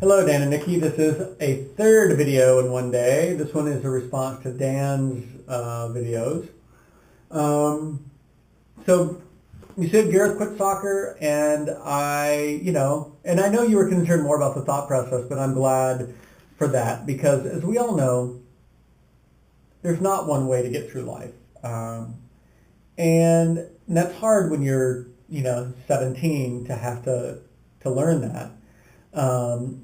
Hello, Dan and Nikki. This is a third video in one day. This one is a response to Dan's videos. Um, so you said Gareth quit soccer, and and I know you were concerned more about the thought process, but I'm glad for that because, as we all know, there's not one way to get through life, and that's hard when you're 17 to have to learn that.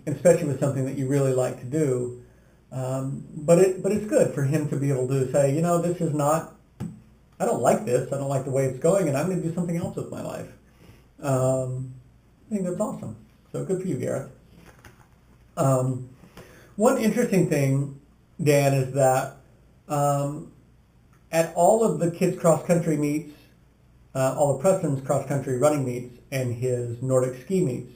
Especially with something that you really like to do. But it's good for him to be able to say, this is not. I don't like this. I don't like the way it's going, and I'm going to do something else with my life. I think that's awesome. So good for you, Gareth. One interesting thing, Dan, is that at all of the kids' cross country meets, all of Preston's cross country running meets, and his Nordic ski meets,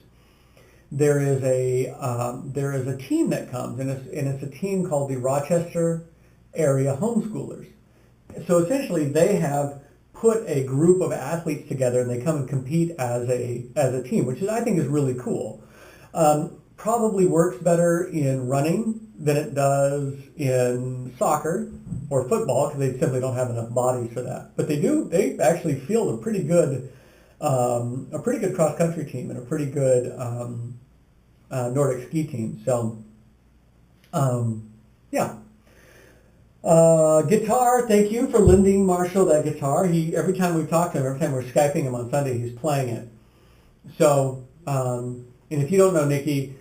there is a team that comes, and it's a team called the Rochester Area Homeschoolers. So essentially, they have put a group of athletes together, and they come and compete as a team, which I think is really cool. Probably works better in running than it does in soccer or football because they simply don't have enough bodies for that. But they actually field a pretty good cross country team and a pretty good Nordic ski team. So, yeah. Guitar, thank you for lending Marshall that guitar. Every time we talk to him, every time we're Skyping him on Sunday, he's playing it. So, and if you don't know, Nikki,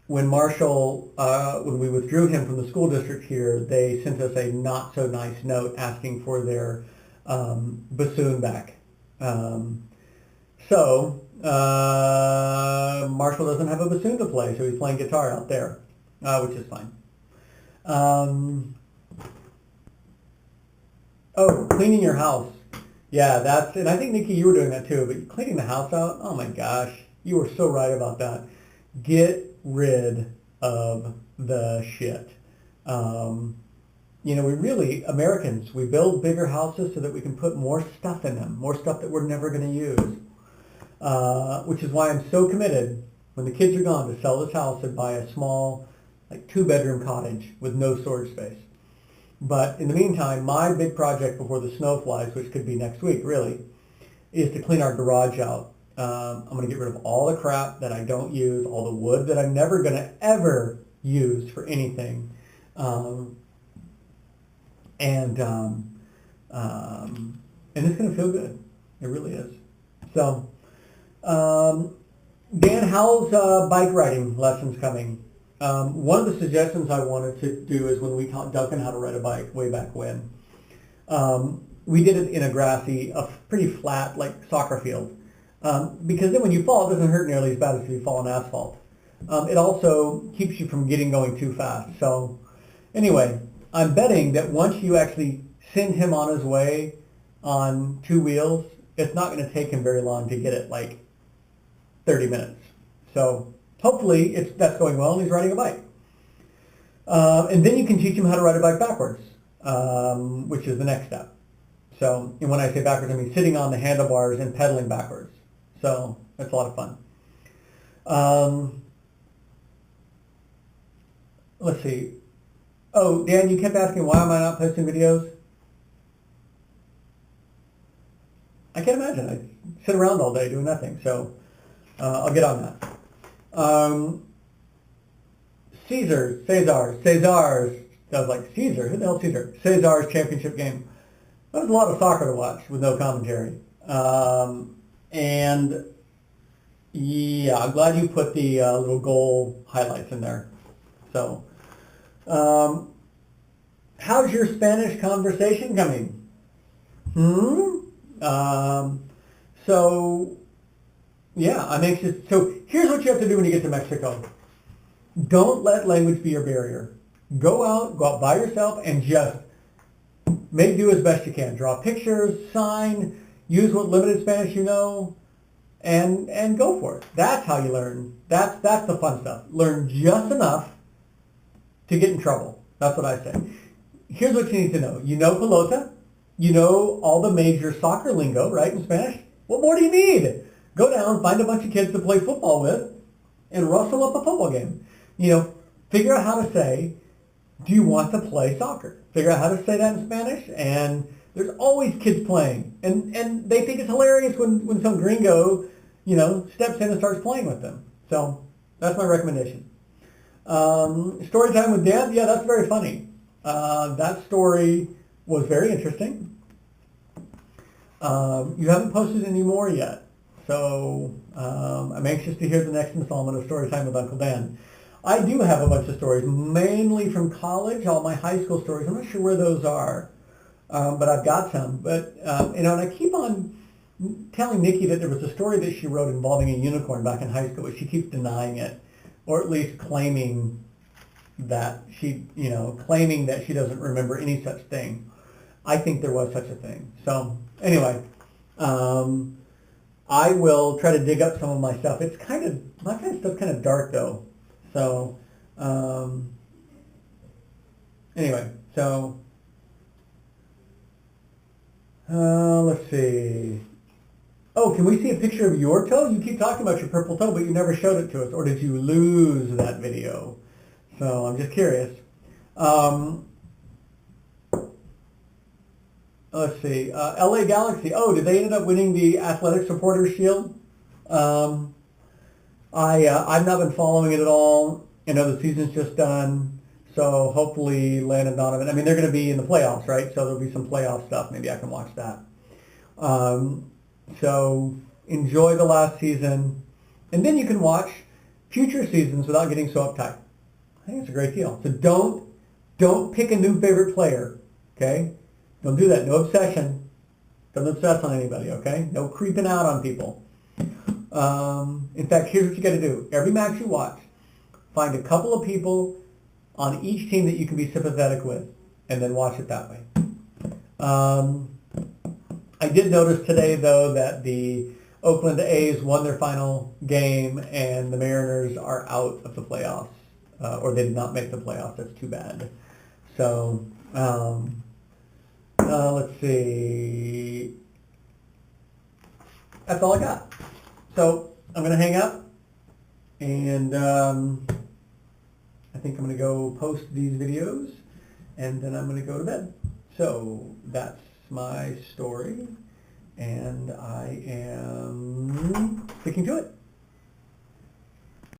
when we withdrew him from the school district here, they sent us a not so nice note asking for their bassoon back. Marshall doesn't have a bassoon to play, so he's playing guitar out there, which is fine. Cleaning your house. Yeah, and I think, Nikki, you were doing that too, but cleaning the house out, oh my gosh, you were so right about that. Get rid of the shit. Americans, we build bigger houses so that we can put more stuff in them, more stuff that we're never going to use. Which is why I'm so committed, when the kids are gone, to sell this house and buy a small, 2-bedroom cottage with no storage space. But in the meantime, my big project before the snow flies, which could be next week, really, is to clean our garage out. I'm going to get rid of all the crap that I don't use, all the wood that I'm never going to ever use for anything. And it's going to feel good. It really is. So, Dan, how's bike riding lessons coming? One of the suggestions I wanted to do is when we taught Duncan how to ride a bike way back when. We did it in a pretty flat, soccer field. Because then when you fall, it doesn't hurt nearly as bad as if you fall on asphalt. It also keeps you from getting going too fast. So anyway, I'm betting that once you actually send him on his way on 2 wheels, it's not going to take him very long to get it 30 minutes. So hopefully that's going well and he's riding a bike. And then you can teach him how to ride a bike backwards, which is the next step. So, and when I say backwards, I mean sitting on the handlebars and pedaling backwards. So that's a lot of fun. Let's see. Oh, Dan, you kept asking why am I not posting videos? I can't imagine. I sit around all day doing nothing. So I'll get on that. Cesar's. I was like, Caesar? Who the hell's Caesar? Cesar's championship game. That was a lot of soccer to watch with no commentary. And yeah, I'm glad you put the little goal highlights in there. So, how's your Spanish conversation coming? So, yeah, I'm anxious. So here's what you have to do when you get to Mexico. Don't let language be your barrier. Go out by yourself and just do as best you can. Draw pictures, sign, use what limited Spanish you know, and go for it. That's how you learn. That's the fun stuff. Learn just enough to get in trouble. That's what I say. Here's what you need to know. You know pelota. You know all the major soccer lingo, right, in Spanish? What more do you need? Go down, find a bunch of kids to play football with, and rustle up a football game. You know, figure out how to say, do you want to play soccer? Figure out how to say that in Spanish, and there's always kids playing. And they think it's hilarious when some gringo, you know, steps in and starts playing with them. So that's my recommendation. Story time with Deb, yeah, that's very funny. That story was very interesting. You haven't posted any more yet, so I'm anxious to hear the next installment of Story Time with Uncle Dan. I do have a bunch of stories, mainly from college, all my high school stories. I'm not sure where those are, but I've got some. But, you know, and I keep on telling Nikki that there was a story that she wrote involving a unicorn back in high school, but she keeps denying it, or at least claiming that she doesn't remember any such thing. I think there was such a thing. So anyway, I will try to dig up some of my stuff. My kind of stuff's kind of dark though. So anyway, so let's see. Oh, can we see a picture of your toe? You keep talking about your purple toe, but you never showed it to us. Or did you lose that video? So I'm just curious. Let's see. LA Galaxy. Oh, did they end up winning the Athletic Supporters Shield? I've not been following it at all. I know the season's just done. So hopefully Landon Donovan. I mean, they're going to be in the playoffs, right? So there'll be some playoff stuff. Maybe I can watch that. So enjoy the last season. And then you can watch future seasons without getting so uptight. I think it's a great deal. So don't pick a new favorite player, okay? Don't do that. No obsession. Don't obsess on anybody, okay? No creeping out on people. In fact, here's what you got to do. Every match you watch, find a couple of people on each team that you can be sympathetic with, and then watch it that way. I did notice today, though, that the Oakland A's won their final game, and the Mariners are out of the playoffs, or they did not make the playoffs. That's too bad. So, let's see. That's all I got. So I'm going to hang up, and I think I'm going to go post these videos, and then I'm going to go to bed. So that's my story, and I am sticking to it.